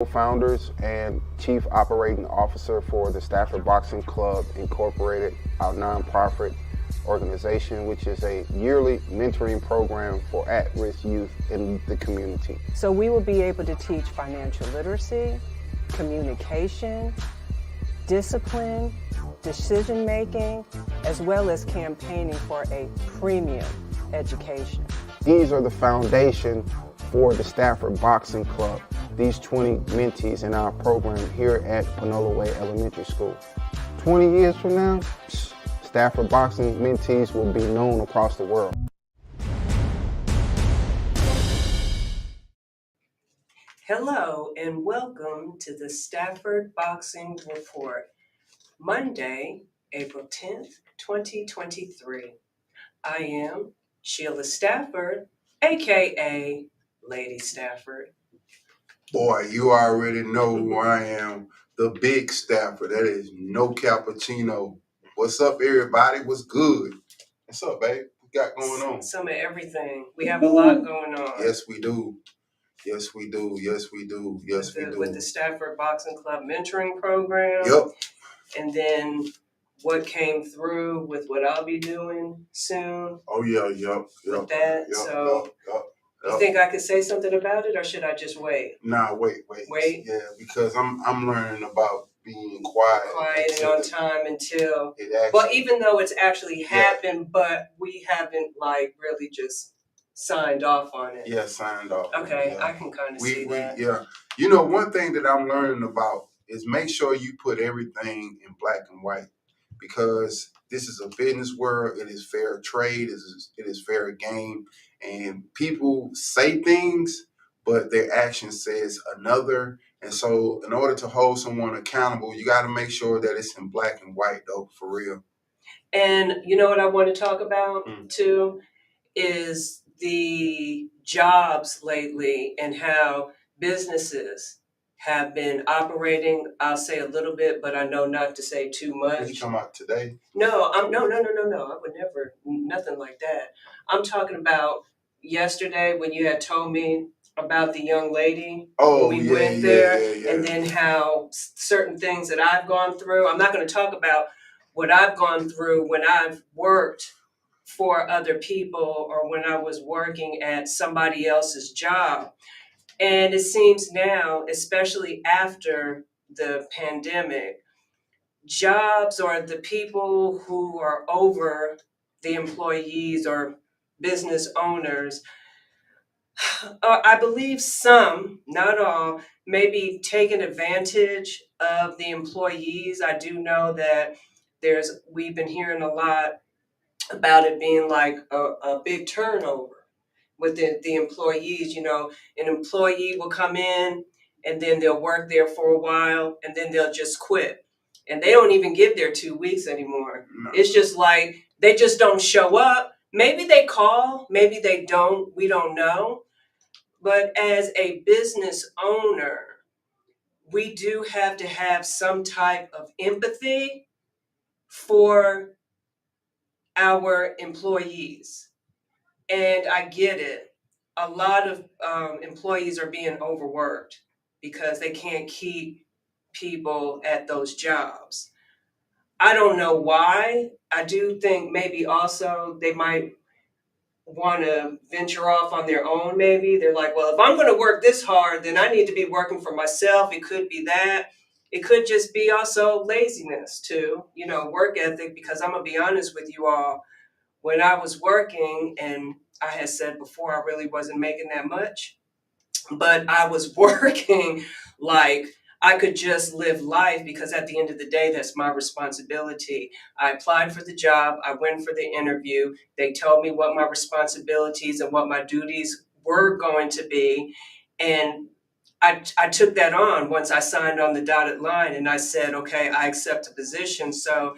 Co-founders and Chief Operating Officer for the Stafford Boxing Club Incorporated, our nonprofit organization, which is a yearly mentoring program for at-risk youth in the community. So we will be able to teach financial literacy, communication, discipline, decision making, as well as campaigning for a premium education. These are the foundation for the Stafford Boxing Club, these 20 mentees in our program here at Panola Way Elementary School. 20 years from now, Stafford Boxing mentees will be known across the world. Hello and welcome to the Stafford Boxing Report, Monday, April 10th, 2023. I am Sheila Stafford, aka Lady Stafford. Boy, you already know who I am, the big Stafford. That is no cappuccino. What's up, everybody? What's good? What's up, babe? What you got going on? Some of everything. We have a lot going on. Yes, we do. Yes, we do. Yes, we do. Yes, we do. With the Stafford Boxing Club mentoring program. Yep. And then what came through with what I'll be doing soon. Oh, yeah, yep. With that. You think I could say something about it, or should I just wait? Nah, wait. Wait? Yeah, because I'm learning about being quiet and on time until it actually. Well, even though it's actually happened, but we haven't really just signed off on it. Yeah, signed off. Okay, I can kind of see that. Yeah. You know, one thing that I'm learning about is make sure you put everything in black and white, because this is a business world. It is fair trade. It is fair game. And people say things, but their action says another. And so in order to hold someone accountable, you got to make sure that it's in black and white, though, for real. And you know what I want to talk about, too, is the jobs lately and how businesses have been operating. I'll say a little bit, but I know not to say too much. Did you come out today? No. I would never, nothing like that. I'm talking about yesterday when you had told me about the young lady. Oh, when we went there, and then how certain things that I've gone through. I'm not going to talk about what I've gone through when I've worked for other people or when I was working at somebody else's job. And it seems now, especially after the pandemic, jobs or the people who are over the employees or business owners, I believe some, not all, may be taking advantage of the employees. I do know that we've been hearing a lot about it being like a big turnover with the employees. You know, an employee will come in and then they'll work there for a while and then they'll just quit. And they don't even get there 2 weeks anymore. No. It's just like they just don't show up. Maybe they call, maybe they don't. We don't know. But as a business owner, we do have to have some type of empathy for our employees. And I get it. A lot of employees are being overworked because they can't keep people at those jobs. I don't know why. I do think maybe also they might want to venture off on their own. Maybe they're like, well, if I'm going to work this hard, then I need to be working for myself. It could be that. It could just be also laziness too, work ethic, because I'm going to be honest with you all. When I was working, and I had said before, I really wasn't making that much, but I was working like I could just live life, because at the end of the day, that's my responsibility. I applied for the job. I went for the interview. They told me what my responsibilities and what my duties were going to be. And I took that on once I signed on the dotted line, and I said, okay, I accept the position. So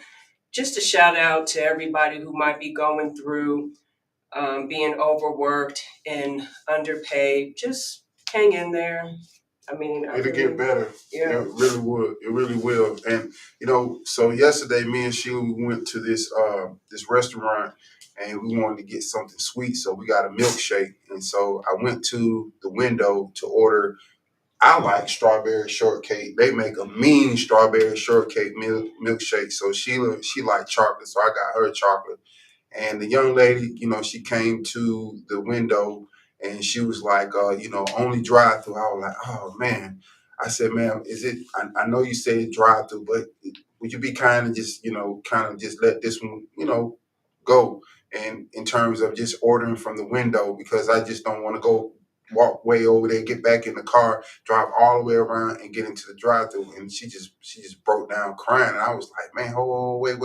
just a shout out to everybody who might be going through being overworked and underpaid. Just hang in there. I mean, it'll get better. Yeah. It really would. It really will. And so yesterday, me and Sheila, we went to this restaurant, and we wanted to get something sweet, so we got a milkshake. And so I went to the window to order I like strawberry shortcake. They make a mean strawberry shortcake milkshake. So Sheila, she like chocolate, so I got her chocolate. And the young lady, she came to the window and she was like, only drive through. I was like, oh man. I said, ma'am, is it? I know you said drive through, but would you be kind and just, kind of just let this one, go? And in terms of just ordering from the window, because I just don't want to go walk way over there, get back in the car, drive all the way around and get into the drive-through. And she just broke down crying. And I was like, man, hold, wait.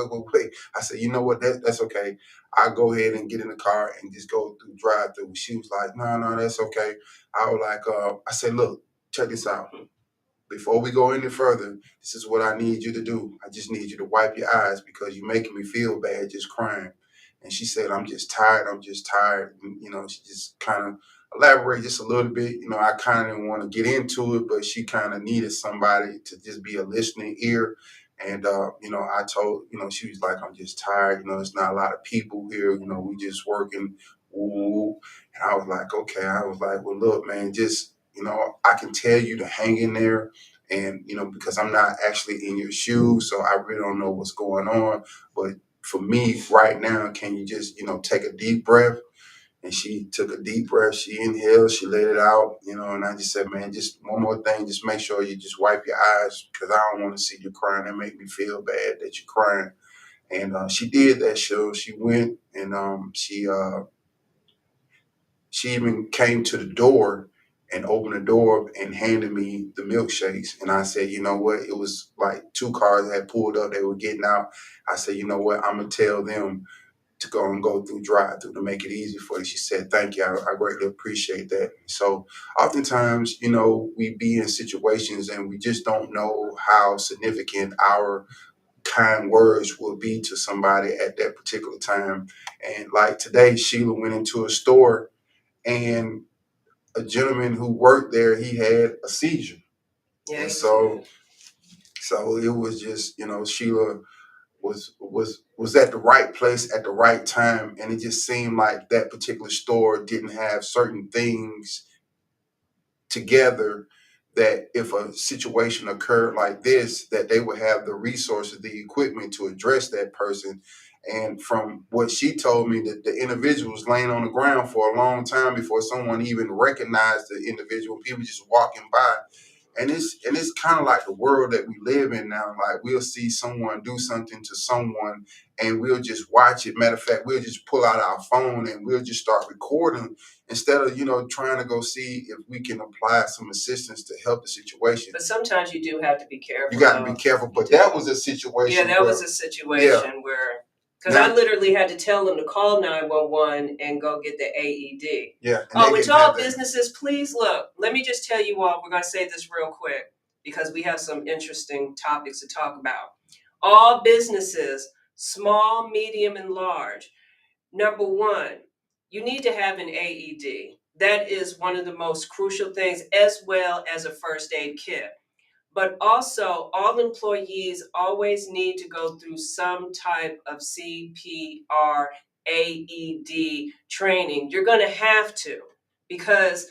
I said, you know what? That's okay. I'll go ahead and get in the car and just go through drive-through. She was like, no, that's okay. I was like, I said, look, check this out. Before we go any further, this is what I need you to do. I just need you to wipe your eyes because you're making me feel bad just crying. And she said, I'm just tired. I'm just tired. And, she just kind of elaborate just a little bit. I kind of didn't want to get into it, but she kind of needed somebody to just be a listening ear. And, I told, she was like, I'm just tired. It's not a lot of people here. We just working. Ooh. And I was like, okay. I was like, well, look, man, just, I can tell you to hang in there. And, because I'm not actually in your shoes, so I really don't know what's going on. But for me right now, can you just, take a deep breath? And she took a deep breath. She inhaled, she let it out, and I just said, man, just one more thing. Just make sure you just wipe your eyes because I don't want to see you crying. That make me feel bad that you're crying. And she did that show. She went and she even came to the door and opened the door and handed me the milkshakes. And I said, you know what? It was like two cars had pulled up. They were getting out. I said, you know what? I'm going to tell them to go through drive-through to make it easy for you. She said, thank you. I greatly appreciate that. So oftentimes, we be in situations and we just don't know how significant our kind words will be to somebody at that particular time. And like today, Sheila went into a store and a gentleman who worked there, he had a seizure. Yeah, And he so did. so it was just, Sheila was at the right place at the right time. And it just seemed like that particular store didn't have certain things together that if a situation occurred like this, that they would have the resources, the equipment to address that person. And from what she told me, that the individual was laying on the ground for a long time before someone even recognized the individual. People just walking by. And it's kind of like the world that we live in now. Like we'll see someone do something to someone and we'll just watch it. Matter of fact, we'll just pull out our phone and we'll just start recording instead of, trying to go see if we can apply some assistance to help the situation. But sometimes you do have to be careful. You got to be careful. But that was a situation. Yeah, that was a situation where, because I literally had to tell them to call 911 and go get the AED. Yeah. Oh, and to all businesses, please look. Let me just tell you all, we're going to say this real quick because we have some interesting topics to talk about. All businesses, small, medium, and large. Number one, you need to have an AED. That is one of the most crucial things, as well as a first aid kit. But also, all employees always need to go through some type of CPR, AED training. You're going to have to, because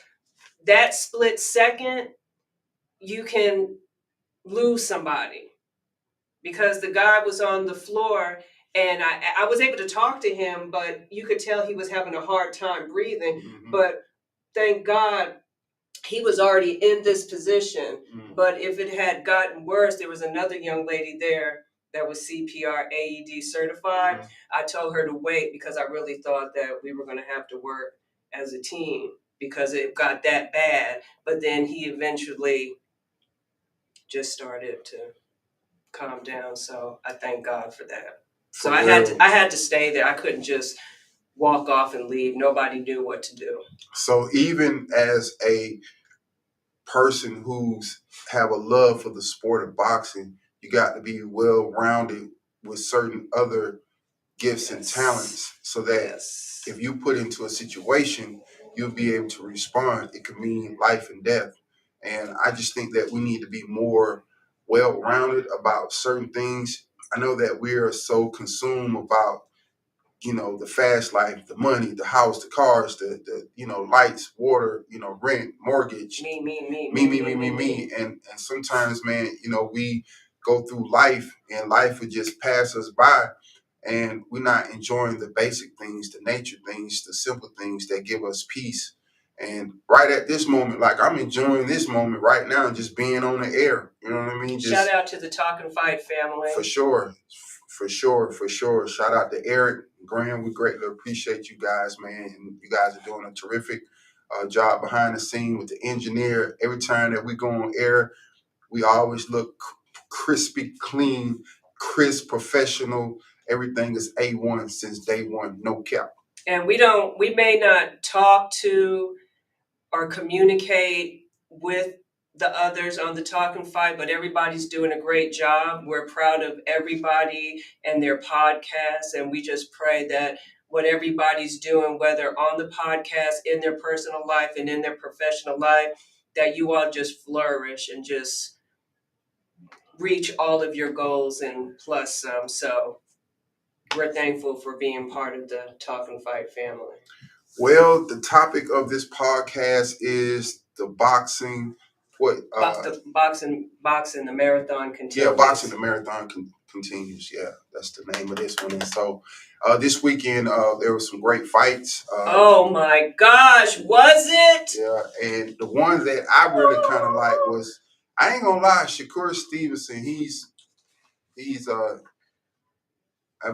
that split second, you can lose somebody. Because the guy was on the floor and I was able to talk to him, but you could tell he was having a hard time breathing. Mm-hmm. But thank God he was already in this position. Mm-hmm. But if it had gotten worse, there was another young lady there that was CPR AED certified. Mm-hmm. I told her to wait because I really thought that we were going to have to work as a team because it got that bad. But then he eventually just started to calm down. So I thank God for that. So I had to stay there. I couldn't just walk off and leave. Nobody knew what to do. So even as a person who's have a love for the sport of boxing, you got to be well rounded with certain other gifts and talents so that if you put into a situation, you'll be able to respond. It could mean life and death. And I just think that we need to be more well-rounded about certain things. I know that we are so consumed about the fast life, the money, the house, the cars, the lights, water, rent, mortgage, me. And sometimes, man, we go through life and life would just pass us by and we're not enjoying the basic things, the nature things, the simple things that give us peace. And right at this moment, like I'm enjoying this moment right now, just being on the air. You know what I mean? Shout out to the Talk and Fight family. For sure. For sure. Shout out to Eric, Graham. We greatly appreciate you guys, man. And you guys are doing a terrific job behind the scene with the engineer. Every time that we go on air, we always look crispy, clean, crisp, professional. Everything is A1 since day one, no cap. And we may not talk to or communicate with the others on the Talk and Fight, but everybody's doing a great job. We're proud of everybody and their podcasts, and we just pray that what everybody's doing, whether on the podcast, in their personal life, and in their professional life, that you all just flourish and just reach all of your goals and plus some. So we're thankful for being part of the Talk and Fight family. Well, the topic of this podcast is the boxing. The boxing, the marathon continues. Yeah, boxing, the marathon continues. Yeah, that's the name of this one. And so this weekend, there were some great fights. Oh my gosh, was it? Yeah, and the one that I really kind of like was, I ain't gonna lie, Shakur Stevenson. He's that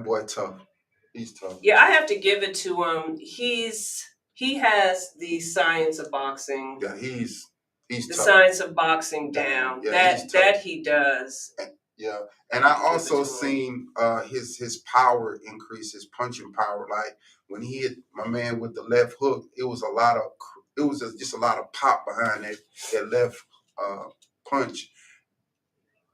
boy tough. He's tough. Yeah, I have to give it to him. He has the science of boxing. Yeah, he's the tough. Science of boxing down. Yeah, that he does. Yeah, and I also seen his power increase, his punching power. Like when he hit my man with the left hook, it was just a lot of pop behind that left punch.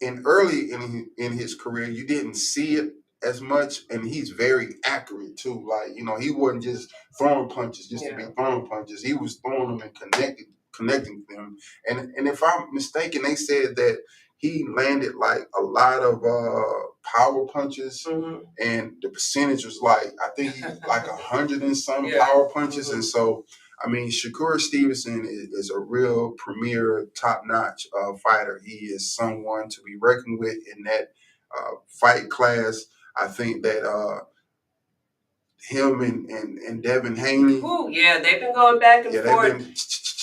And early in his career, you didn't see it as much, and he's very accurate too. Like he wasn't just throwing punches just to be throwing punches. He was throwing them and connecting them. And if I'm mistaken, they said that he landed like a lot of power punches, and the percentage was like, I think he like 100 and some power punches, and so. I mean, Shakur Stevenson is a real premier, top-notch fighter. He is someone to be reckoned with in that fight class. I think that him and Devin Haney. Ooh, yeah, they've been going back and forth.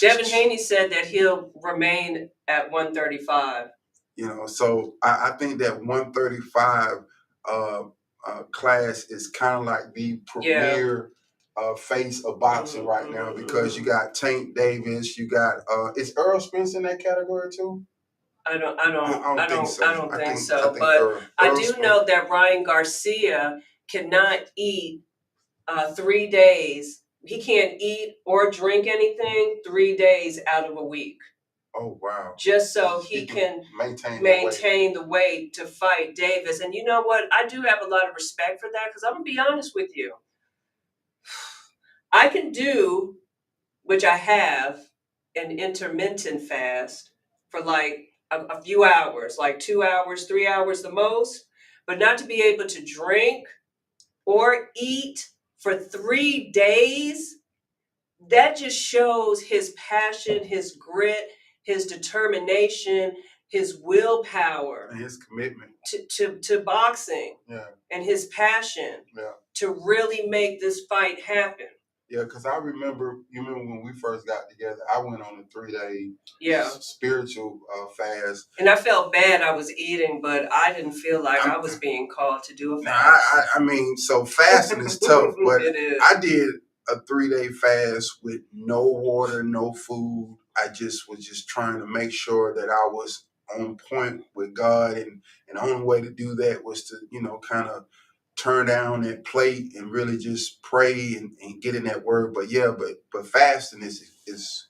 Devin Haney said that he'll remain at 135. So I think that 135 class is kind of like the premier face of boxing right now, because you got Tank Davis, you got is Earl Spence in that category too? I don't think so. I think but Earl I do Spence. know that Ryan Garcia cannot eat 3 days. He can't eat or drink anything 3 days out of a week. Oh wow! Just so he can maintain the weight to fight Davis. And you know what? I do have a lot of respect for that, because I'm gonna be honest with you. I can do, which I have, an intermittent fast for like a few hours, like 2 hours, 3 hours the most, but not to be able to drink or eat for 3 days. That just shows his passion, his grit, his determination, his willpower, and his commitment to boxing, and his passion to really make this fight happen. Yeah, because I remember when we first got together, I went on a 3-day spiritual fast. And I felt bad I was eating, but I didn't feel like I was being called to do a fast. I mean, so fasting is tough, but it is. I did a 3-day fast with no water, no food. I was just trying to make sure that I was on point with God, and the only way to do that was to, kind of turn down that plate and really just pray and get in that word. But but fasting is it's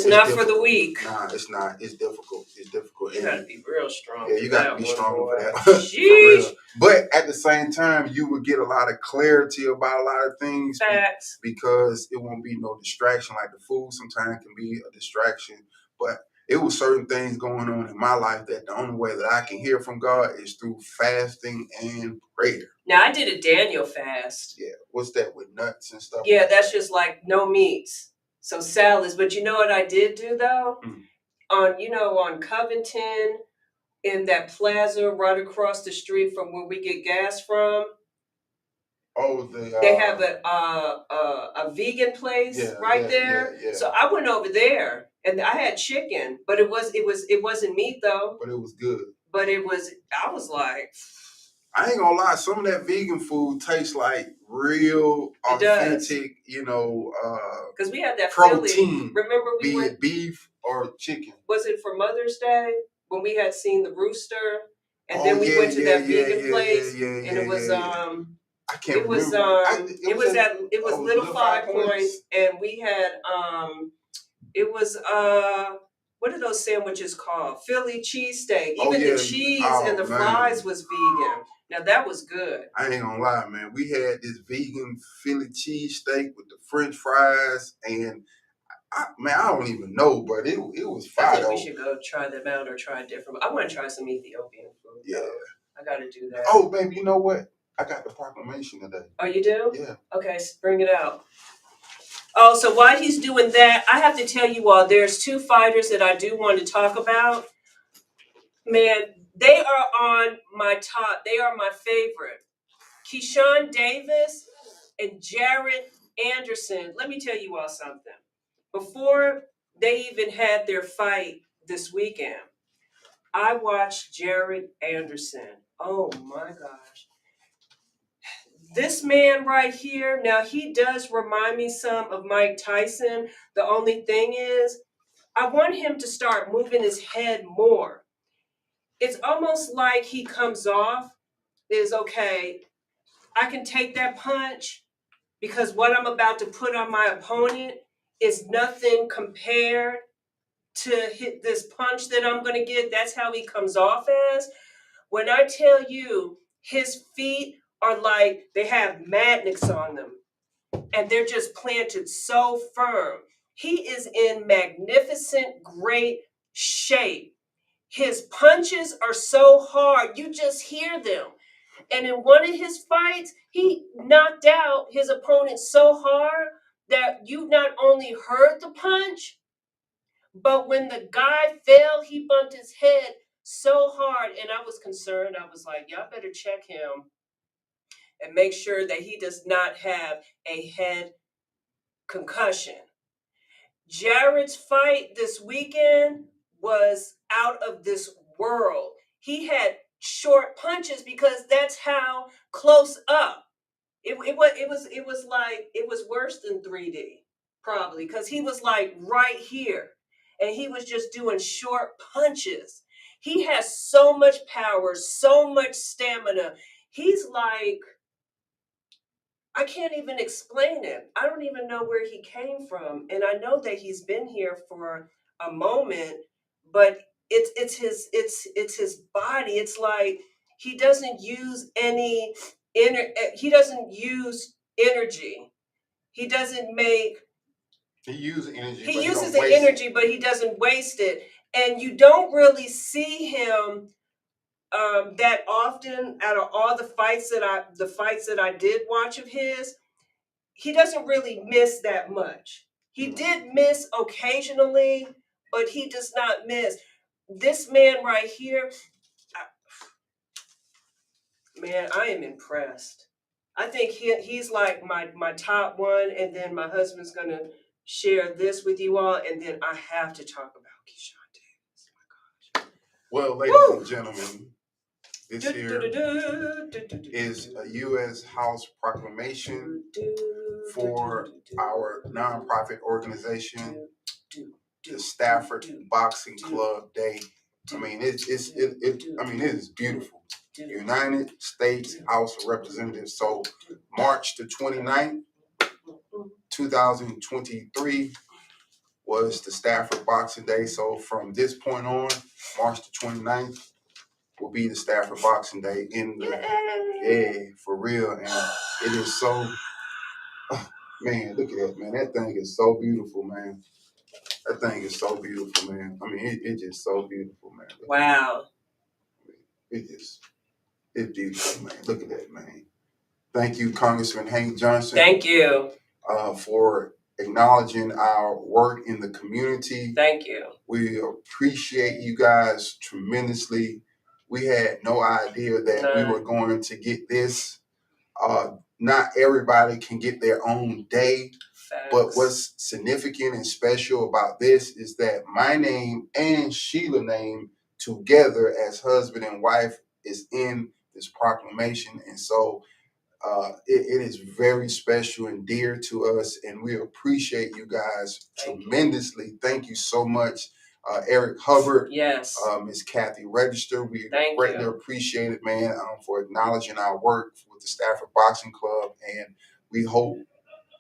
not difficult. For the weak. Nah, it's not. It's difficult. You gotta be real strong. Yeah, you gotta be strong for that. For real. But at the same time, you would get a lot of clarity about a lot of things. Facts. Because it won't be no distraction. Like the food sometimes can be a distraction, but it was certain things going on in my life that the only way that I can hear from God is through fasting and prayer. Now I did a Daniel fast. Yeah, what's that with nuts and stuff? Yeah, like that's that? just like no meats, so salads. But you know what I did do though? On Covington, in that plaza right across the street from where we get gas from. Oh, They have a vegan place right there. Yeah. So I went over there and I had chicken, but it wasn't meat though. But it was good. But I was like, I ain't gonna lie, some of that vegan food tastes like real authentic, because we had that protein. Philly. Remember we be went, it beef or chicken. was it for Mother's Day when we had seen the rooster? And then we went to that vegan place, and it was I can't it was remember. it was Little Five Points, and we had it was what are those sandwiches called? Philly cheesesteak. Even the cheese and the fries was vegan. Now that was good. I ain't gonna lie, man. We had this vegan Philly cheesesteak with the French fries, and I don't even know, but it was fire. I think we should go try them out or try different. I want to try some Ethiopian food. Yeah, though. I got to do that. Oh, baby, you know what? I got the proclamation today. Oh, you do? Yeah. Okay, bring it out. Oh, so while he's doing that, I have to tell you all, there's two fighters that I do want to talk about. Man, they are on my top. They are my favorite. Keyshawn Davis and Jared Anderson. Let me tell you all something. Before they even had their fight this weekend, I watched Jared Anderson. Oh my gosh. This man right here, now he does remind me some of Mike Tyson. The only thing is, I want him to start moving his head more. It's almost like he comes off is, okay, I can take that punch because what I'm about to put on my opponent is nothing compared to hit this punch that I'm going to get. That's how he comes off as. When I tell you his feet are like they have magnets on them and they're just planted so firm. He is in magnificent, great shape. His punches are so hard, you just hear them. And in one of his fights, he knocked out his opponent so hard that you not only heard the punch, but when the guy fell, he bumped his head so hard. And I was concerned. I was like, y'all better check him and make sure that he does not have a head concussion. Jared's fight this weekend was out of this world. He had short punches because that's how close up. It was worse than 3D probably because he was like right here and he was just doing short punches. He has so much power, so much stamina. He's like, I can't even explain it. I don't even know where he came from. And I know that he's been here for a moment, but it's his body. It's like he doesn't use he doesn't use energy. He doesn't make He uses energy. He uses the energy, but he doesn't waste it. And you don't really see him that often out of all the fights that I did watch of his. He doesn't really miss that much. He did miss occasionally, but he does not miss. This man right here, man, I am impressed. I think he's like my top one, and then my husband's gonna share this with you all, and then I have to talk about Keyshawn Davis. Oh my gosh. Well, ladies and gentlemen, this here is a U.S. House proclamation for our nonprofit organization, the Stafford Boxing Club Day. I mean, it is beautiful. United States House of Representatives. So March the 29th, 2023 was the Stafford Boxing Day. So from this point on, March the 29th will be the Stafford Boxing Day for real. And it is so, man, look at that, man. That thing is so beautiful, man. That thing is so beautiful, man. I mean, it's just so beautiful, man. Wow. It's beautiful, man. Look at that, man. Thank you, Congressman Hank Johnson. Thank you. For acknowledging our work in the community. Thank you. We appreciate you guys tremendously. We had no idea that we were going to get this. Not everybody can get their own day. Facts. But what's significant and special about this is that my name and Sheila's name together as husband and wife is in this proclamation. And so it is very special and dear to us, and we appreciate you guys tremendously. Thank you so much, Eric Hubbard. Yes. Ms. Kathy Register. We Thank greatly you. appreciate it, man, for acknowledging our work with the Stafford Boxing Club, and we hope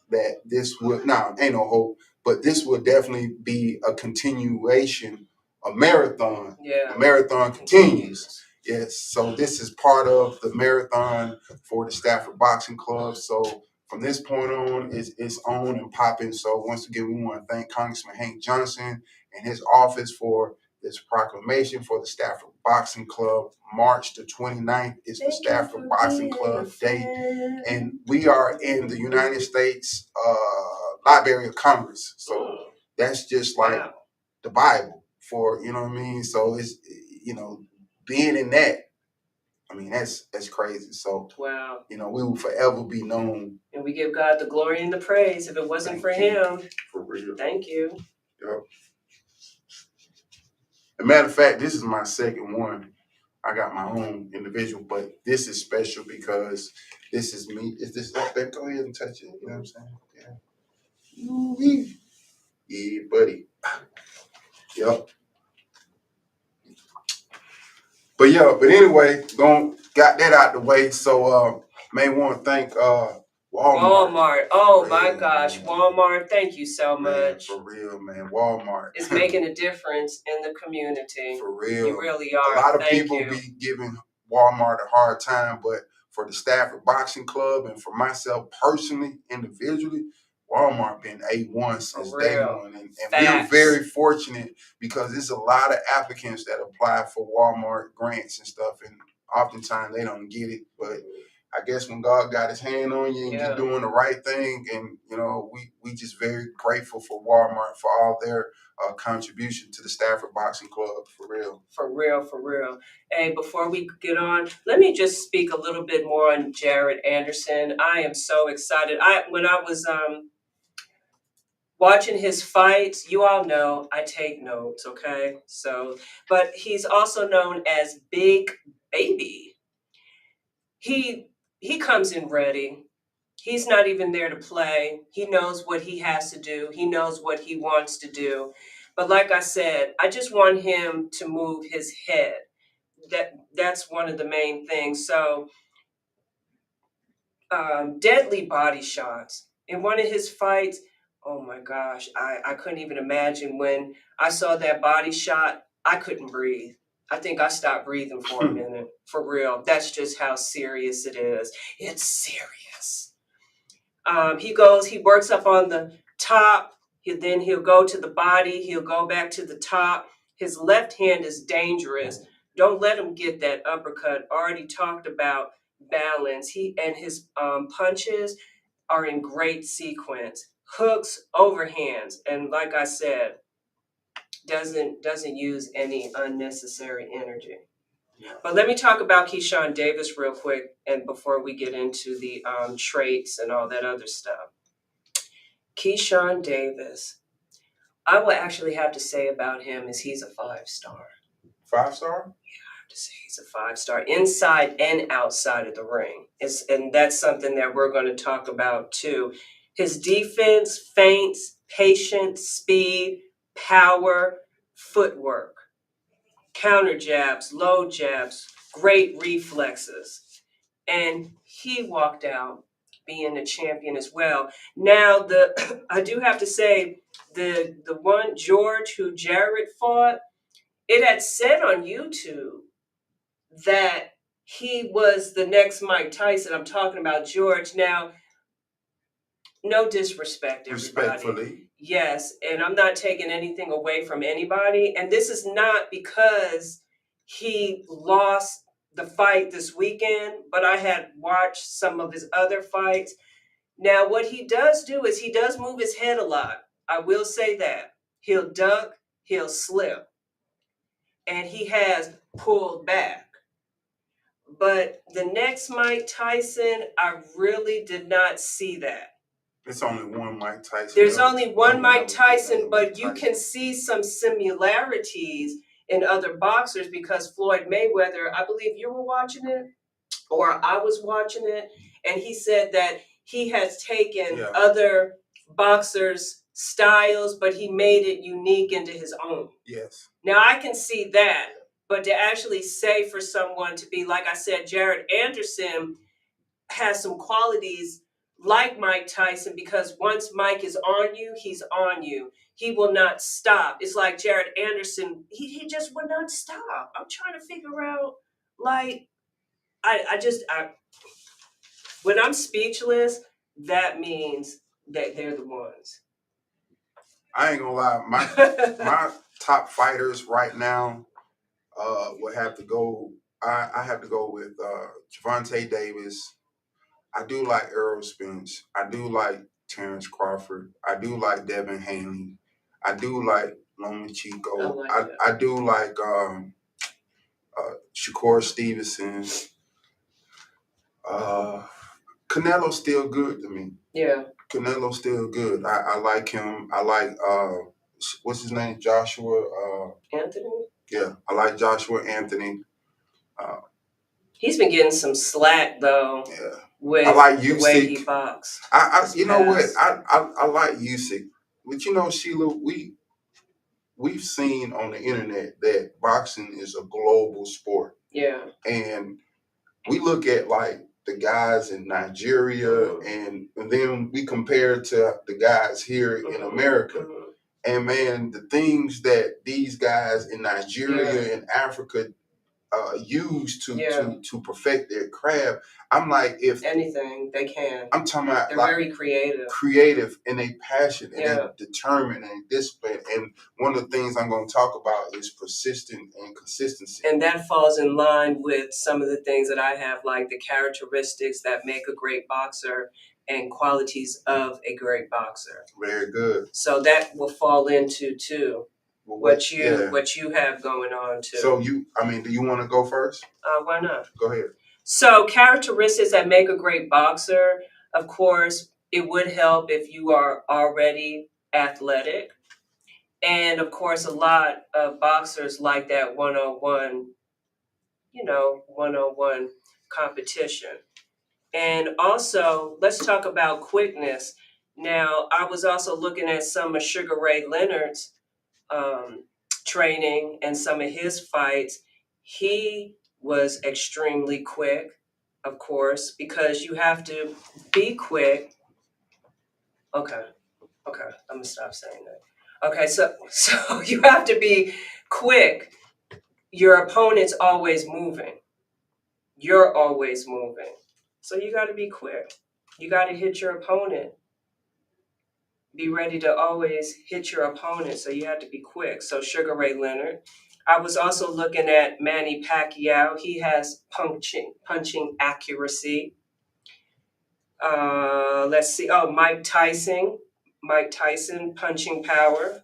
that this would, ain't no hope, but this will definitely be a continuation, a marathon. Yeah. The marathon continues. Yes, so this is part of the marathon for the Stafford Boxing Club. So from this point on, it's on and popping. So once again, we want to thank Congressman Hank Johnson and his office for this proclamation for the Stafford Boxing Club. March the 29th is the Stafford Boxing Club Day. And we are in the United States Library of Congress. So that's just like the Bible for, you know what I mean? So it's, being in that, I mean, that's crazy. So, wow. We will forever be known. And we give God the glory and the praise. If it wasn't for him. For real. Thank you. Yep. As a matter of fact, this is my second one. I got my own individual, but this is special because this is me. Is this like that? Go ahead and touch it. You know what I'm saying? Yeah. Ooh-wee. Yeah, buddy. Yep. But anyway, got that out the way. So may want to thank Walmart. Oh my gosh, Walmart, thank you so much. For real, man. Walmart. It's making a difference in the community. For real. You really are. A lot of people be giving Walmart a hard time, but for the Stafford Boxing Club and for myself personally, individually, Walmart been A1 since day one. And we're very fortunate because there's a lot of applicants that apply for Walmart grants and stuff, and oftentimes they don't get it. But I guess when God got his hand on you and you're doing the right thing, and we just very grateful for Walmart for all their contribution to the Stafford Boxing Club, for real. For real, for real. Hey, before we get on, let me just speak a little bit more on Jared Anderson. I am so excited. When I was watching his fights, you all know I take notes, okay? So, but he's also known as Big Baby. He comes in ready. He's not even there to play. He knows what he has to do. He knows what he wants to do. But like I said, I just want him to move his head. That's one of the main things. So, deadly body shots. In one of his fights, oh my gosh, I couldn't even imagine when I saw that body shot, I couldn't breathe. I think I stopped breathing for a minute, for real. That's just how serious it is. It's serious. He works up on the top, then he'll go to the body, he'll go back to the top. His left hand is dangerous. Don't let him get that uppercut. Already talked about balance. His punches are in great sequence. Hooks, overhands, and like I said, doesn't use any unnecessary energy. But let me talk about Keyshawn Davis real quick, and before we get into the traits and all that other stuff. Keyshawn Davis, I will actually have to say about him is he's a 5-star. 5-star? Yeah, I have to say he's a 5-star inside and outside of the ring. And that's something that we're going to talk about too. His defense, feints, patience, speed, power, footwork, counter jabs, low jabs, great reflexes. And he walked out being a champion as well. Now, I do have to say, the one George who Jared fought, it had said on YouTube that he was the next Mike Tyson. I'm talking about George. Now, no disrespect, everybody. Respectfully. Yes, and I'm not taking anything away from anybody. And this is not because he lost the fight this weekend, but I had watched some of his other fights. Now, what he does do is he does move his head a lot. I will say that. He'll duck, he'll slip, and he has pulled back. But the next Mike Tyson, I really did not see that. It's only one Mike Tyson. There's only one Mike Tyson, but you can see some similarities in other boxers because Floyd Mayweather, I believe you were watching it, or I was watching it, and he said that he has taken other boxers' styles, but he made it unique into his own. Yes. Now I can see that, but to actually say for someone to be, like I said, Jared Anderson has some qualities like Mike Tyson because once Mike is on you, he's on you. He will not stop. It's like Jared Anderson, he just would not stop. I'm trying to figure out, like, I when I'm speechless, that means that they're the ones. I ain't gonna lie, my top fighters right now would have to go. I have to go with Gervonta Davis. I do like Errol Spence. I do like Terrence Crawford. I do like Devin Haney. I do like Lomachenko. I do like Shakur Stevenson. Canelo's still good to me. Yeah. Canelo's still good. I like him. I like what's his name? Joshua Anthony? Yeah, I like Joshua Anthony. He's been getting some slack though. Yeah. With I like the way he boxed. You know what? I like Usyk. But you know, Sheila, we've seen on the internet that boxing is a global sport. Yeah. And we look at like the guys in Nigeria and then we compare to the guys here in America. And man, the things that these guys in Nigeria and Africa use to perfect their craft. I'm like, if anything they can. I'm talking about, they're like, very creative, and they passionate, and they determined and disciplined. And one of the things I'm going to talk about is persistent and consistency. And that falls in line with some of the things that I have, like the characteristics that make a great boxer and qualities of a great boxer. Very good. So that will fall into too. What you have going on too. So do you want to go first? Why not? Go ahead. So characteristics that make a great boxer, of course, it would help if you are already athletic. And of course, a lot of boxers like that one-on-one competition. And also, let's talk about quickness. Now, I was also looking at some of Sugar Ray Leonard's training and some of his fights. He was extremely quick, of course, because you have to be quick. Okay, I'm gonna stop saying that. Okay, so you have to be quick. Your opponent's always moving. You're always moving. So you got to be quick. You got to hit your opponent. Be ready to always hit your opponent. So you have to be quick. So Sugar Ray Leonard. I was also looking at Manny Pacquiao. He has punching accuracy. Let's see. Oh, Mike Tyson. Mike Tyson, punching power.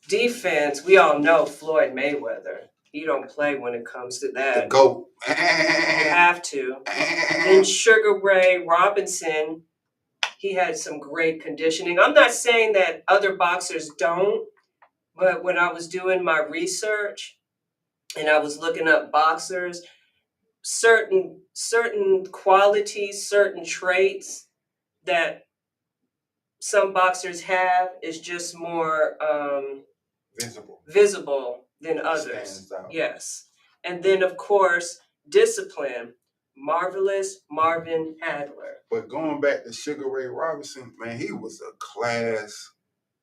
Defense, we all know Floyd Mayweather. He don't play when it comes to that. The GOAT. You have to. Then Sugar Ray Robinson, he had some great conditioning. I'm not saying that other boxers don't, but when I was doing my research and I was looking up boxers, certain qualities, certain traits that some boxers have is just more visible than others. Yes. And then, of course, discipline. Marvelous Marvin Hagler. But going back to Sugar Ray Robinson, man, he was a class.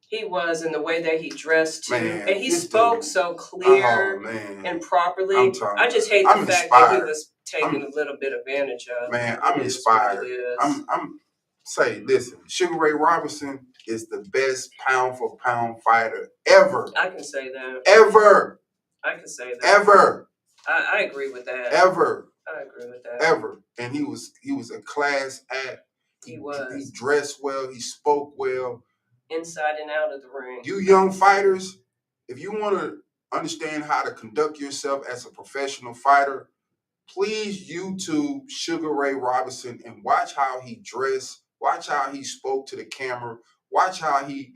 He was, in the way that he dressed too. Man, and he spoke so clear and properly. I just hate the fact that he was taking a little bit advantage of. Man, I'm inspired. Listen, Sugar Ray Robinson, is the best pound for pound fighter ever. I can say that. Ever. I can say that. Ever. I agree with that. Ever. I agree with that. Ever. And he was a class act. He was. He dressed well. He spoke well. Inside and out of the ring. You young fighters, if you want to understand how to conduct yourself as a professional fighter, please YouTube Sugar Ray Robinson and watch how he dressed, watch how he spoke to the camera, watch how he,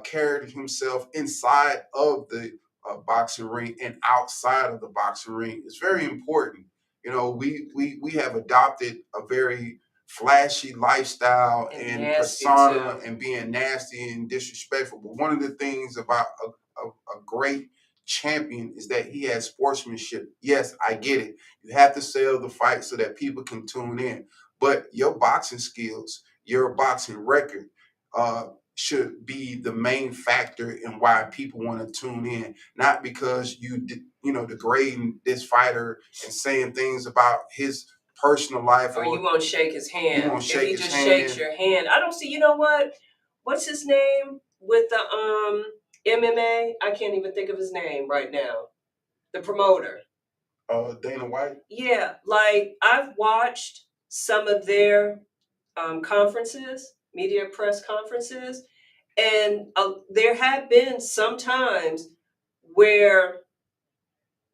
carried himself inside of the boxing ring and outside of the boxing ring. It's very important. We have adopted a very flashy lifestyle and persona too. and being nasty and disrespectful. But one of the things about a great champion is that he has sportsmanship. Yes, I get it. You have to sell the fight so that people can tune in. But your boxing skills, your boxing record, should be the main factor in why people want to tune in, not because degrading this fighter and saying things about his personal life, or you won't shake his hand. You won't shake if he his just hand. Shakes your hand, I don't see. You know what? What's his name with the MMA? I can't even think of his name right now. The promoter. Dana White. Yeah, like I've watched some of their conferences, media press conferences, and there have been some times where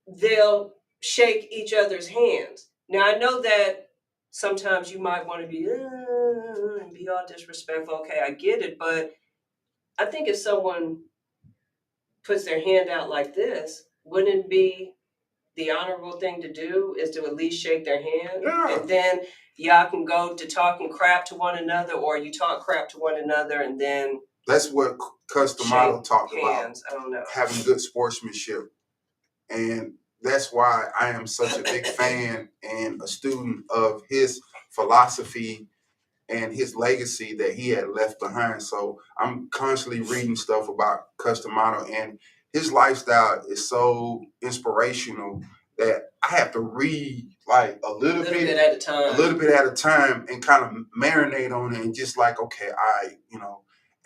they'll shake each other's hands. Now I know that sometimes you might want to be and be all disrespectful. Okay, I get it, but I think if someone puts their hand out like this, wouldn't it be the honorable thing to do is to at least shake their hand? Yeah. And then y'all can go to talking crap to one another, or you talk crap to one another, and then that's what Cus D'Amato talked hands. about. I don't know. Having good sportsmanship. And that's why I am such a big fan and a student of his philosophy and his legacy that he had left behind. So I'm constantly reading stuff about Cus D'Amato, and his lifestyle is so inspirational that I have to read like a little bit at a time, and kind of marinate on it and just like, okay,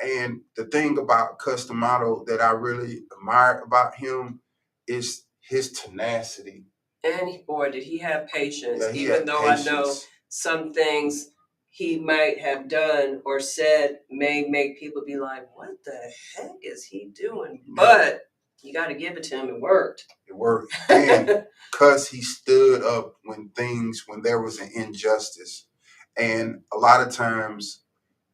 And the thing about Cus D'Amato that I really admire about him is his tenacity. And boy, did he have patience. Yeah, even though patience. I know some things he might have done or said may make people be like, what the heck is he doing? Yeah. But you got to give it to him. It worked. It worked. And Cus, he stood up when there was an injustice. And a lot of times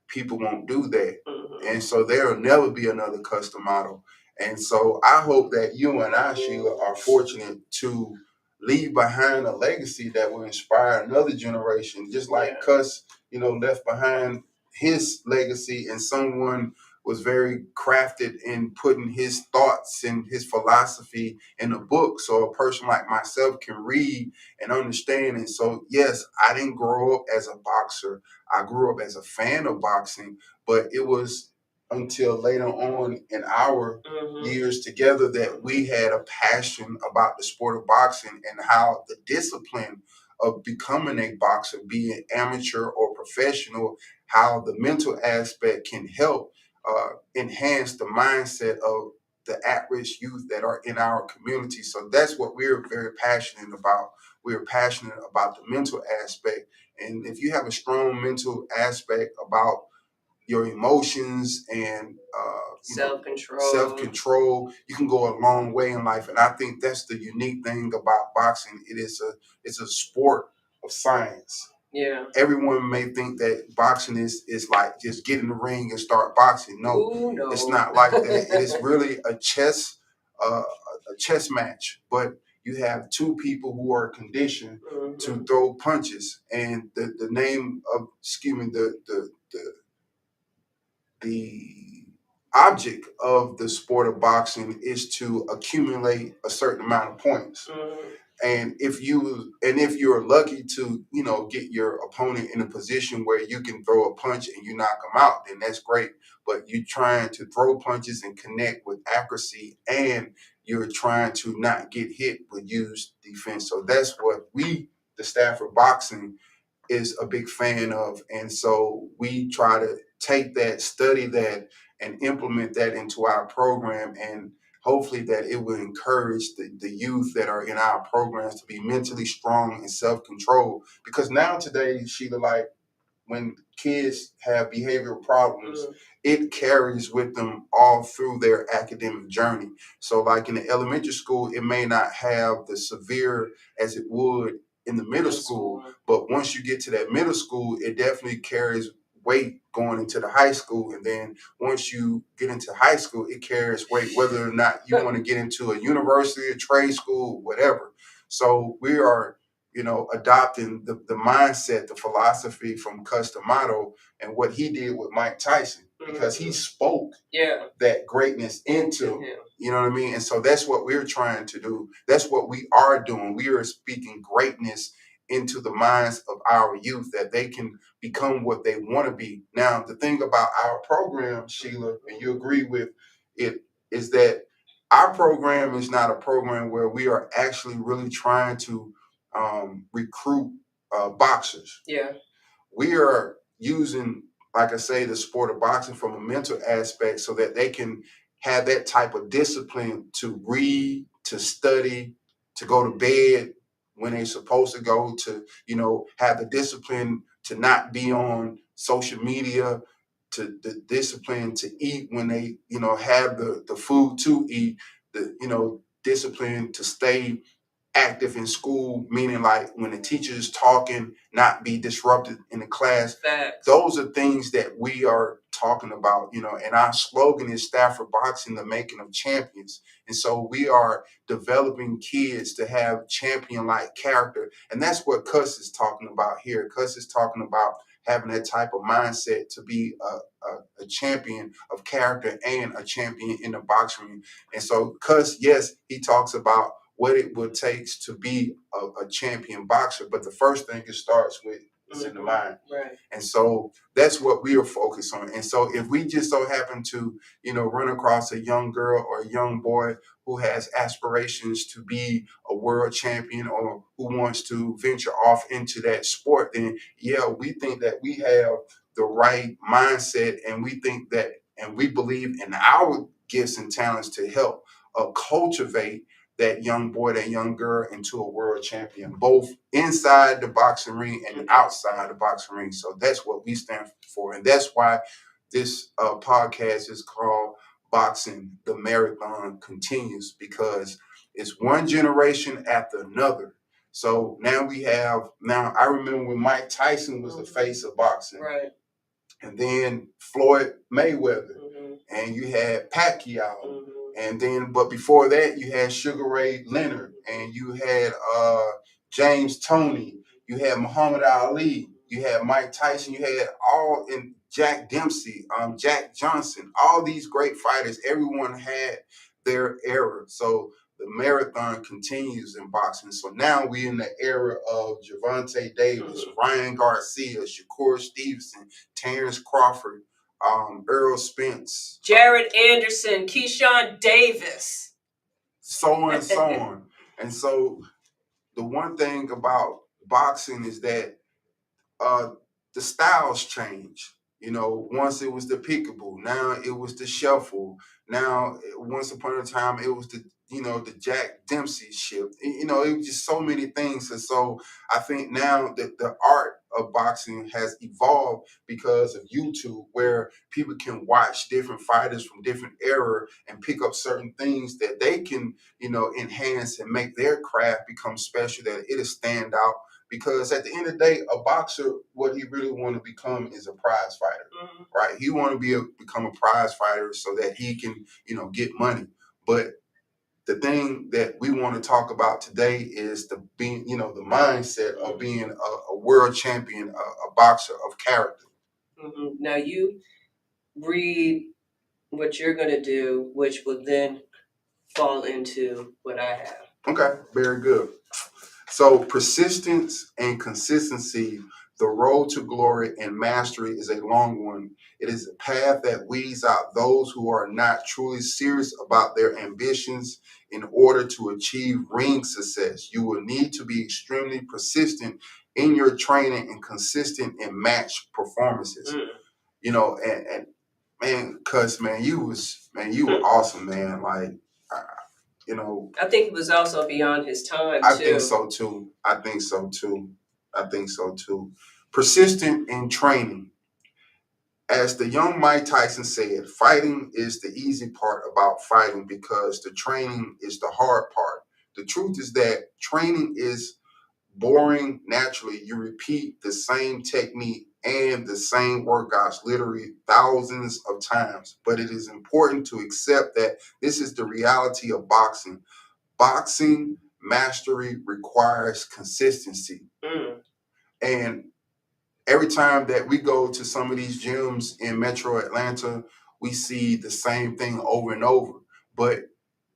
people won't do that. Mm-hmm. And so there will never be another Cus D'Amato. And so I hope that you and I, Sheila, are fortunate to leave behind a legacy that will inspire another generation, just like Cus, left behind his legacy, and someone was very crafted in putting his thoughts and his philosophy in a book so a person like myself can read and understand. And so, yes, I didn't grow up as a boxer. I grew up as a fan of boxing, but it was until later on in our years together that we had a passion about the sport of boxing and how the discipline of becoming a boxer, be it amateur or professional, how the mental aspect can help enhance the mindset of the at-risk youth that are in our community. So that's what we're very passionate about. We're passionate about the mental aspect. And if you have a strong mental aspect about your emotions and self-control, you can go a long way in life. And I think that's the unique thing about boxing. It's a sport of science. Yeah. Everyone may think that boxing is like just get in the ring and start boxing. No, no. It's not like that. It is really a chess match, but you have two people who are conditioned to throw punches. And the name of, the object of the sport of boxing is to accumulate a certain amount of points. And if you're lucky to, get your opponent in a position where you can throw a punch and you knock them out, then that's great. But you're trying to throw punches and connect with accuracy, and you're trying to not get hit but use defense. So that's what the Stafford boxing, is a big fan of. And so we try to take that, study that, and implement that into our program. And hopefully that it will encourage the youth that are in our programs to be mentally strong and self-controlled. Because now today, Sheila, like, when kids have behavioral problems, it carries with them all through their academic journey. So like in the elementary school, it may not have the severe as it would in the middle school, but once you get to that middle school, it definitely carries weight going into the high school. And then once you get into high school, it carries weight whether or not you want to get into a university, a trade school, whatever. So we are, adopting the mindset, the philosophy from Cus D'Amato and what he did with Mike Tyson, because he spoke that greatness into him. You know what I mean? And so that's what we're trying to do. That's what we are doing. We are speaking greatness into the minds of our youth, that they can become what they want to be. Now, the thing about our program, Sheila, and you agree with it, is that our program is not a program where we are actually really trying to recruit boxers. Yeah. We are using, like I say, the sport of boxing from a mental aspect so that they can have that type of discipline to read, to study, to go to bed when they're supposed to go, to, have the discipline to not be on social media, to the discipline to eat when they, have the food to eat, the, discipline to stay active in school, meaning like when the teacher is talking, not be disrupted in the class. Facts. Those are things that we are talking about, and our slogan is Stafford Boxing, the making of champions. And so we are developing kids to have champion-like character. And that's what Cus is talking about here. Cus is talking about having that type of mindset to be a champion of character and a champion in the boxing ring. And so Cus, yes, he talks about what it would take to be a champion boxer. But the first thing it starts with is in the mind. Right. And so that's what we are focused on. And so if we just so happen to, run across a young girl or a young boy who has aspirations to be a world champion or who wants to venture off into that sport, then yeah, we think that we have the right mindset, and we think that, and we believe in our gifts and talents to help cultivate that young boy, that young girl into a world champion, both inside the boxing ring and outside the boxing ring. So that's what we stand for. And that's why this podcast is called Boxing, the Marathon Continues, because it's one generation after another. So now I remember when Mike Tyson was the face of boxing. Right. And then Floyd Mayweather. And you had Pacquiao. And then, but before that, you had Sugar Ray Leonard, and you had James Toney, you had Muhammad Ali, you had Mike Tyson, you had and Jack Dempsey, Jack Johnson, all these great fighters. Everyone had their era. So the marathon continues in boxing. So now we're in the era of Gervonta Davis, Ryan Garcia, Shakur Stevenson, Terrence Crawford, Earl Spence, Jared Anderson, Keyshawn Davis, so on and so on. And so the one thing about boxing is that the styles change. Once it was the peekaboo, now it was the shuffle. Now, once upon a time, it was the Jack Dempsey shift. It was just so many things. And so I think now that the art of boxing has evolved because of YouTube, where people can watch different fighters from different era and pick up certain things that they can, enhance and make their craft become special, that it'll stand out. Because at the end of the day, a boxer, what he really want to become is a prize fighter, right? He want to become a prize fighter so that he can, get money. But the thing that we want to talk about today is the mindset of being a world champion, a boxer of character. Now you read what you're going to do, which will then fall into what I have. Okay, very good. So persistence and consistency, the road to glory and mastery is a long one. It is a path that weeds out those who are not truly serious about their ambitions. In order to achieve ring success, you will need to be extremely persistent in your training and consistent in match performances. you know, and man, cuz man, you were awesome, man. Like, uh, you know, I think it was also beyond his time I too. think so too. I think so too. I think so too. Persistent in training. As the young Mike Tyson said, fighting is the easy part about fighting because the training is the hard part. The truth is that training is boring naturally. You repeat the same technique and the same workouts literally thousands of times. But it is important to accept that this is the reality of boxing. Boxing mastery requires consistency. Mm. And every time that we go to some of these gyms in Metro Atlanta, we see the same thing over and over. But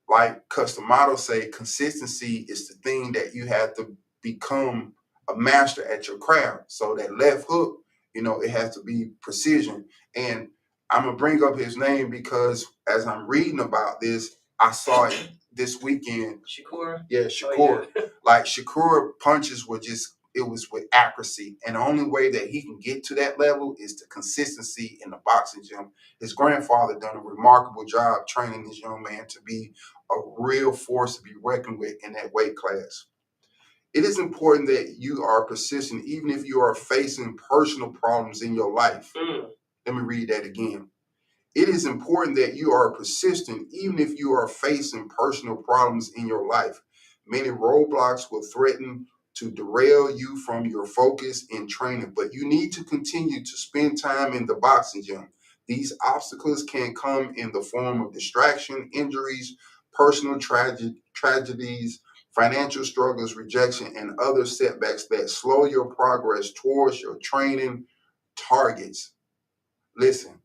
like Custom Model say, consistency is the thing that you have to become a master at your craft. So that left hook, it has to be precision. And I'm gonna bring up his name because as I'm reading about this, I saw it this weekend. Shakur. Yeah, Shakur. Oh, yeah. Like Shakur punches were just it was with accuracy. And the only way that he can get to that level is the consistency in the boxing gym. His grandfather done a remarkable job training this young man to be a real force to be reckoned with in that weight class. It is important that you are persistent even if you are facing personal problems in your life. Mm. Let me read that again. It is important that you are persistent even if you are facing personal problems in your life. Many roadblocks will threaten to derail you from your focus in training, but you need to continue to spend time in the boxing gym. These obstacles can come in the form of distraction, injuries, personal tragedies, financial struggles, rejection, and other setbacks that slow your progress towards your training targets. Listen,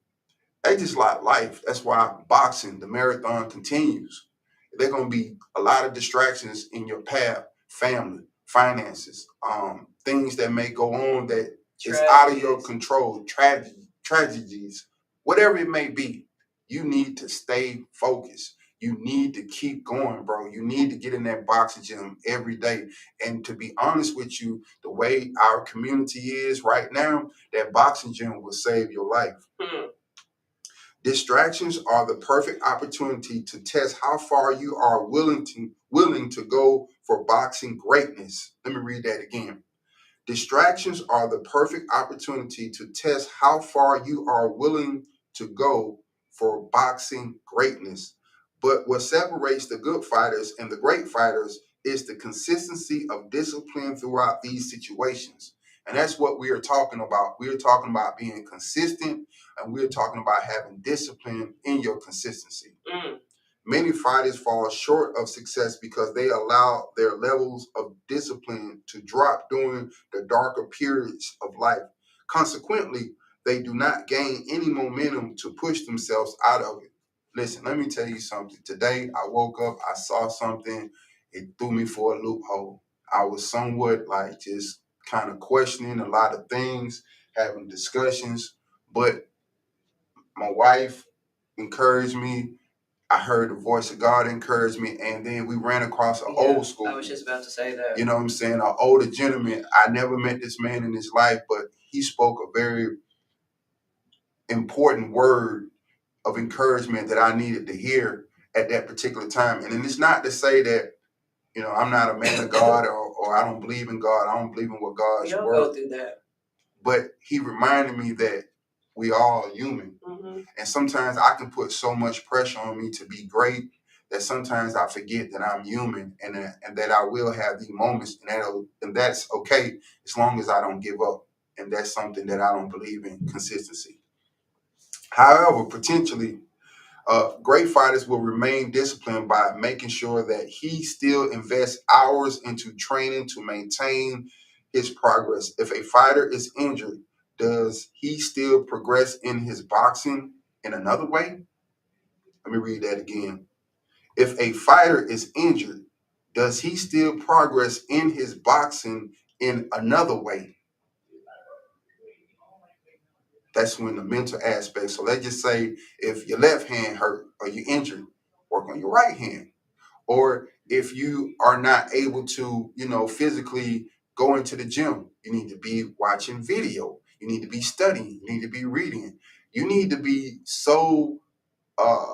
they just like life. That's why boxing, the marathon continues. There are going to be a lot of distractions in your path, family, finances, things that may go on that is out of your control, tragedies, whatever it may be. You need to stay focused. You need to keep going, bro. You need to get in that boxing gym every day. And to be honest with you, the way our community is right now, that boxing gym will save your life. Mm. Distractions are the perfect opportunity to test how far you are willing to go for boxing greatness. Let me read that again. Distractions are the perfect opportunity to test how far you are willing to go for boxing greatness. But what separates the good fighters and the great fighters is the consistency of discipline throughout these situations. And that's what we are talking about. We are talking about being consistent and we're talking about having discipline in your consistency. Mm. Many fighters fall short of success because they allow their levels of discipline to drop during the darker periods of life. Consequently, they do not gain any momentum to push themselves out of it. Listen, let me tell you something. Today, I woke up, I saw something, it threw me for a loophole. I was somewhat like just kind of questioning a lot of things, having discussions, but my wife encouraged me. I heard the voice of God encourage me, and then we ran across an old school. I was just about to say that. You know what I'm saying? An older gentleman. I never met this man in his life, but he spoke a very important word of encouragement that I needed to hear at that particular time. And it's not to say that, I'm not a man of God or I don't believe in God. I don't believe in what God's We all word. go through that. But he reminded me that we all are human. Mm-hmm. And sometimes I can put so much pressure on me to be great that sometimes I forget that I'm human and that I will have these moments and that's okay as long as I don't give up. And that's something that I don't believe in, consistency. However, potentially, great fighters will remain disciplined by making sure that he still invests hours into training to maintain his progress. If a fighter is injured, does he still progress in his boxing in another way? Let me read that again. If a fighter is injured, does he still progress in his boxing in another way? That's when the mental aspect. So let's just say if your left hand hurt or you're injured, work on your right hand. Or if you are not able to, physically go into the gym, you need to be watching video. You need to be studying. You need to be reading. You need to be so uh,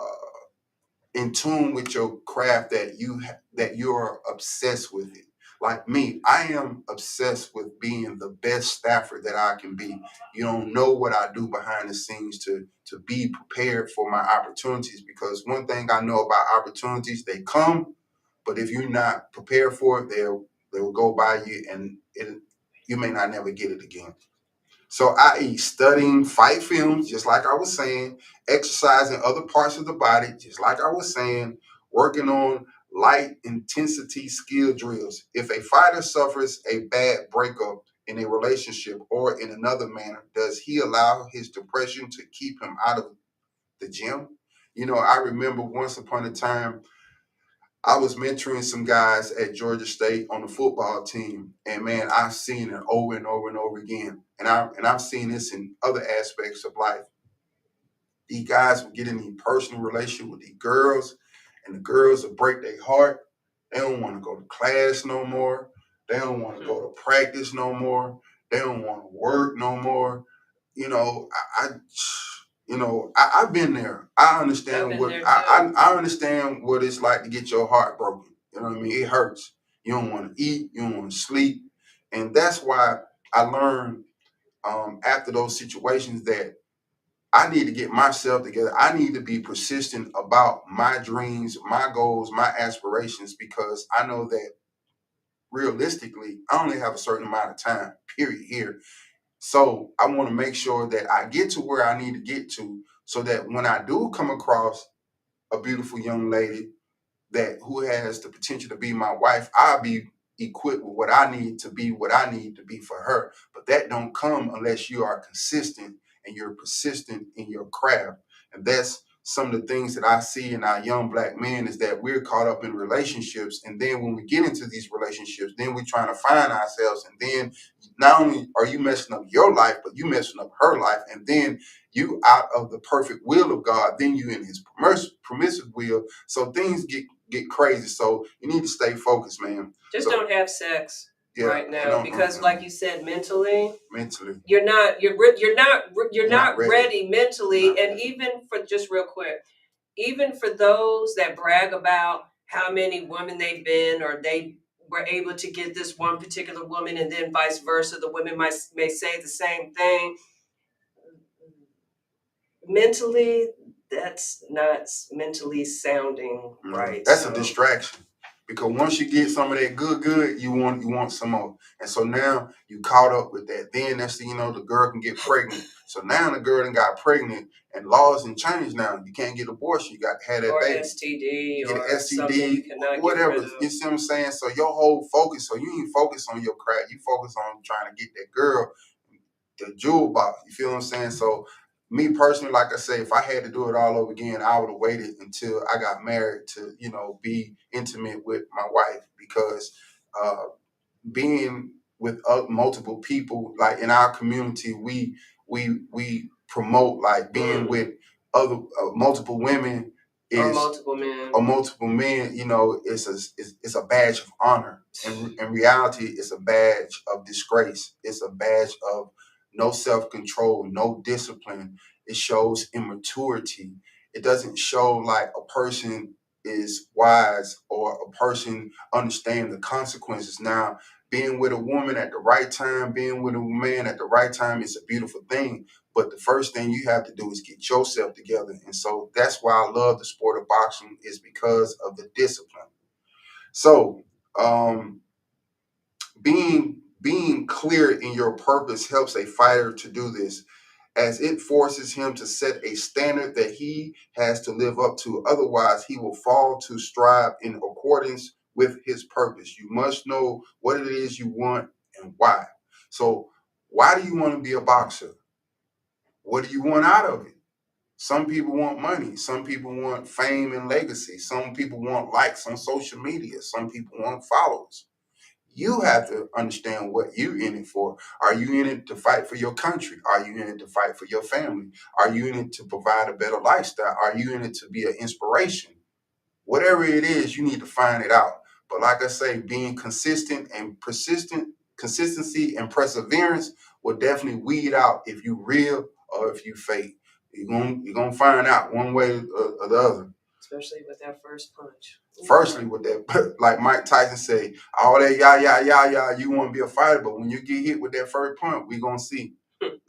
in tune with your craft that you're obsessed with it. Like me, I am obsessed with being the best Stafford that I can be. You don't know what I do behind the scenes to be prepared for my opportunities, because one thing I know about opportunities, they come, but if you're not prepared for it, they'll go by you, and you may not never get it again. So, i.e., studying fight films, just like I was saying, exercising other parts of the body, just like I was saying, working on light intensity skill drills. If a fighter suffers a bad breakup in a relationship or in another manner, does he allow his depression to keep him out of the gym? I remember once upon a time, I was mentoring some guys at Georgia State on the football team, and man, I've seen it over and over and over again. And I've seen this in other aspects of life. These guys will get in a personal relationship with these girls, and the girls will break their heart. They don't want to go to class no more. They don't want to go to practice no more. They don't want to work no more. You know, I've been there. I I've understand been what there I understand what it's like to get your heart broken. You know what I mean? It hurts. You don't want to eat. You don't want to sleep, and that's why I learned after those situations that I need to get myself together. I need to be persistent about my dreams, my goals, my aspirations, because I know that realistically, I only have a certain amount of time, period, here. So I want to make sure that I get to where I need to get to, so that when I do come across a beautiful young lady that who has the potential to be my wife, I'll be equipped with what I need to be what I need to be for her. But that don't come unless you are consistent and you're persistent in your craft. And that's some of the things that I see in our young black men, is that we're caught up in relationships. And then when we get into these relationships, then we're trying to find ourselves. And then not only are you messing up your life, but you messing up her life. And then you out of the perfect will of God, then you in his permissive will. So things get crazy. So you need to stay focused, man. Just So don't have sex yeah, right now, because like you said, mentally you're not not ready. ready mentally. Not And ready. even for, just real quick, even for those that brag about how many women they've been, or they were able to get this one particular woman, and then vice versa, the women may say the same thing. Mentally, that's not mentally sounding right. That's a So distraction. Because once you get some of that good, you want some more. And so now you caught up with that. Then next thing you know, the girl can get pregnant. So now the girl done got pregnant, and laws and change now. You can't get abortion. You got to have that or baby. STD, Get an or something you STD, cannot get whatever. rid of. You see what I'm saying? So your whole focus, so you ain't focus on your craft. You focus on trying to get that girl the jewel box. You feel what I'm saying? So me personally, like I say, if I had to do it all over again, I would have waited until I got married to, be intimate with my wife, because uh, being with multiple people, like in our community, we promote like being with other multiple women Or is multiple men. or multiple men. It's a badge of honor. And in reality, it's a badge of disgrace. It's a badge of no self-control, no discipline. It shows immaturity. It doesn't show like a person is wise, or a person understands the consequences. Now, being with a woman at the right time, being with a man at the right time is a beautiful thing. But the first thing you have to do is get yourself together. And so that's why I love the sport of boxing, is because of the discipline. So um, being clear in your purpose helps a fighter to do this, as it forces him to set a standard that he has to live up to. Otherwise, he will fall to strive in accordance with his purpose. You must know what it is you want and why. So, why do you want to be a boxer? What do you want out of it? Some people want money. Some people want fame and legacy. Some people want likes on social media. Some people want followers. You have to understand what you're in it for. Are you in it to fight for your country? Are you in it to fight for your family? Are you in it to provide a better lifestyle? Are you in it to be an inspiration? Whatever it is, you need to find it out. But like I say, being consistent and persistent, consistency and perseverance will definitely weed out if you real or if you fake. You're gonna find out one way or the other. Especially with that first punch. Firstly, with that, like Mike Tyson say, all that yah, you want to be a fighter, but when you get hit with that first punch, we gonna see.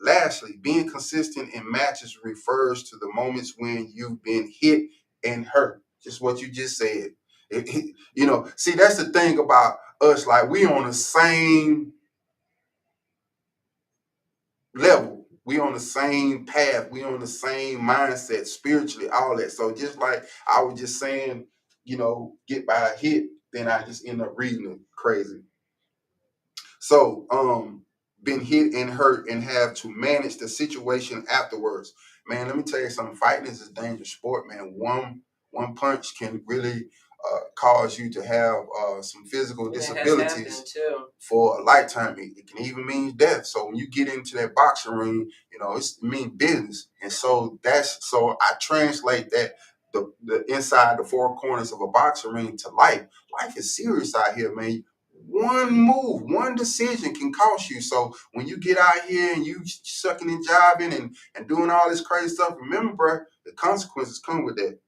Lastly, being consistent in matches refers to the moments when you've been hit and hurt. Just what you just said. See, that's the thing about us. Like, we on the same level. We on the same path. We on the same mindset spiritually, all that. So just like I was just saying, get by a hit, then I just end up reading it crazy. So, been hit and hurt and have to manage the situation afterwards. Man, let me tell you something. Fighting is a dangerous sport, man. One punch can really cause you to have some physical disabilities for a lifetime. It can even mean death. So when you get into that boxing ring, it means business. And so I translate that the inside the four corners of a boxing ring to life. Life is serious out here, man. One move, one decision can cost you. So when you get out here and you sucking and jiving and doing all this crazy stuff, remember, bro, the consequences come with that.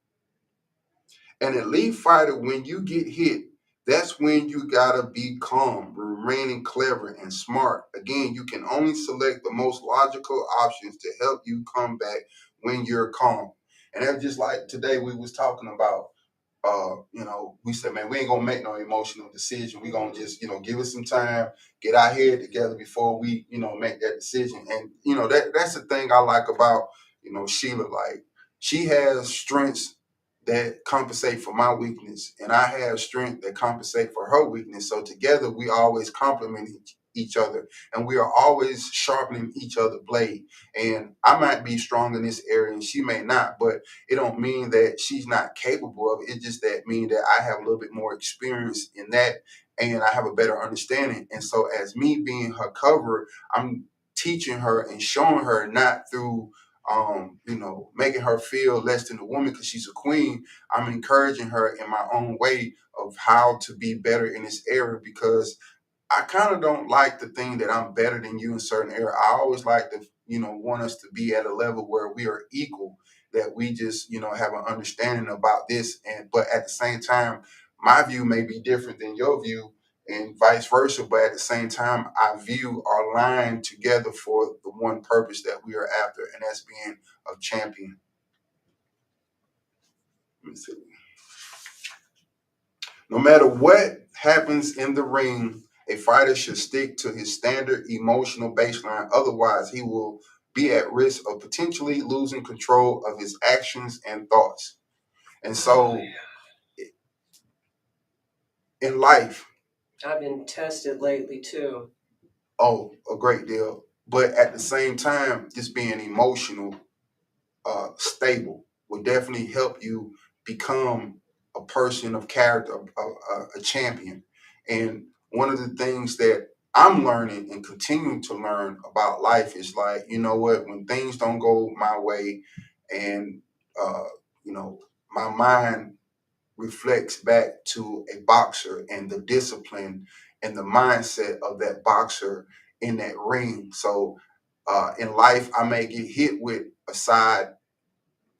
An elite fighter, when you get hit, that's when you gotta be calm, remaining clever and smart. Again, you can only select the most logical options to help you come back when you're calm. And that's just like today we was talking about. We said, man, we ain't gonna make no emotional decision. We gonna just, give it some time, get our head together before we, make that decision. And that's the thing I like about, Sheila. Like, she has strengths that compensate for my weakness, and I have strength that compensate for her weakness. So together, we always complement each other, and we are always sharpening each other's blade. And I might be strong in this area, and she may not, but it don't mean that she's not capable of it. It just that mean that I have a little bit more experience in that, and I have a better understanding. And so, as me being her cover, I'm teaching her and showing her, not through making her feel less than a woman because she's a queen. I'm encouraging her in my own way of how to be better in this area, because I kind of don't like the thing that I'm better than you in certain area. I always like to, want us to be at a level where we are equal, that we just, have an understanding about this. But at the same time, my view may be different than your view and vice versa. But at the same time, our view are aligned together for the one purpose that we are after, and that's being a champion. Let me see. No matter what happens in the ring, a fighter should stick to his standard emotional baseline. Otherwise, he will be at risk of potentially losing control of his actions and thoughts. And so, in life, I've been tested lately too. a great deal. But at the same time, just being emotional, stable will definitely help you become a person of character, a champion. And one of the things that I'm learning and continuing to learn about life is, like, you know what, when things don't go my way, and uh, my mind reflects back to a boxer and the discipline and the mindset of that boxer in that ring. So in life, I may get hit with a side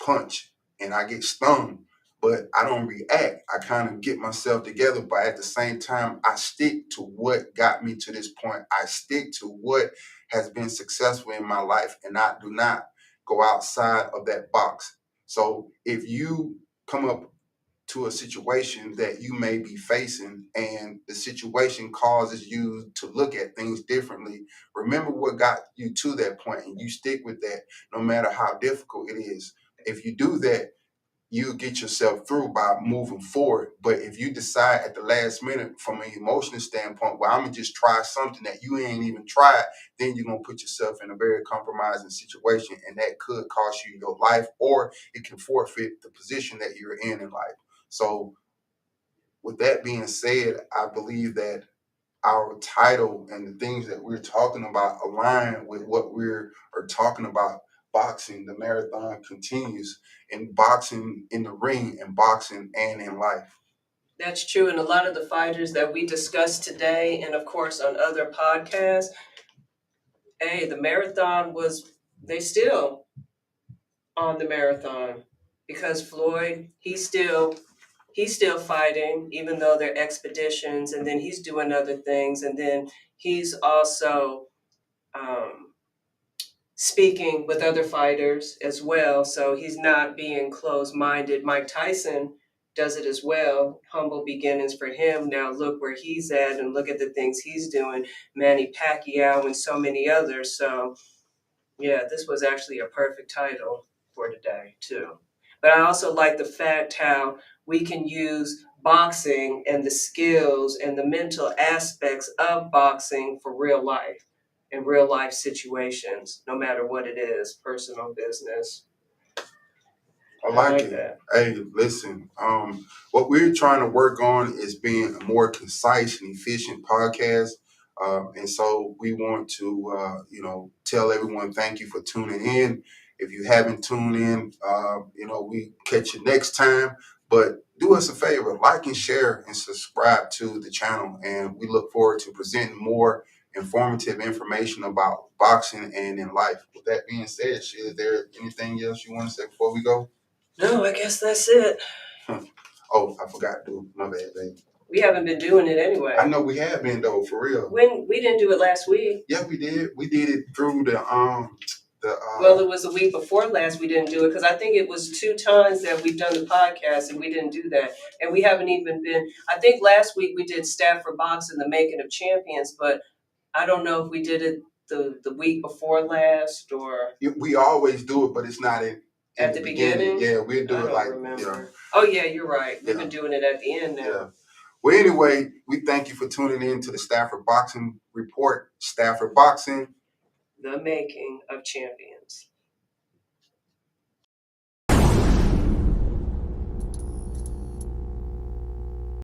punch and I get stung, but I don't react. I kind of get myself together, but at the same time, I stick to what got me to this point. I stick to what has been successful in my life, and I do not go outside of that box. So if you come up to a situation that you may be facing and the situation causes you to look at things differently, remember what got you to that point, and you stick with that no matter how difficult it is. If you do that, you get yourself through by moving forward. But if you decide at the last minute from an emotional standpoint, well, I'm gonna just try something that you ain't even tried, then you're gonna put yourself in a very compromising situation, and that could cost you your life, or it can forfeit the position that you're in life. So with that being said, I believe that our title and the things that we're talking about align with what are talking about. Boxing, the marathon continues, in boxing in the ring, and boxing and in life. That's true. And a lot of the fighters that we discussed today, and of course on other podcasts, hey, the marathon was, they still on the marathon because Floyd, he's still fighting, even though they're expeditions, and then he's doing other things, and then he's also speaking with other fighters as well. So he's not being closed-minded. Mike Tyson does it as well. Humble beginnings for him. Now look where he's at and look at the things he's doing. Manny Pacquiao and so many others. So yeah, this was actually a perfect title for today too. But I also like the fact how we can use boxing and the skills and the mental aspects of boxing for real life in real life situations, no matter what it is, personal, business. I I like like it. that. Hey, listen, what we're trying to work on is being a more concise and efficient podcast. And so we want to, tell everyone thank you for tuning in. If you haven't tuned in, we catch you next time. But do us a favor, like and share and subscribe to the channel. And we look forward to presenting more informative information about boxing and in life. With that being said, is there anything else you want to say before we go? No, I guess that's it. Oh, I forgot to. My bad, baby. We haven't been doing it anyway. I know we have been though, for real. When we didn't do it last week. Yeah, we did. We did it through the Well, it was the week before last we didn't do it because I think it was 2 times that we've done the podcast and we didn't do that. And we haven't even been, I think last week we did Stafford Boxing, the making of champions, but I don't know if we did it the week before last or we always do it, but it's not in at the beginning. Yeah, we'll do I it don't like remember. Oh yeah, you're right. We've Yeah. been doing it at the end now. Yeah. Well, anyway, we thank you for tuning in to the Stafford Boxing Report. Stafford Boxing, The making of champions.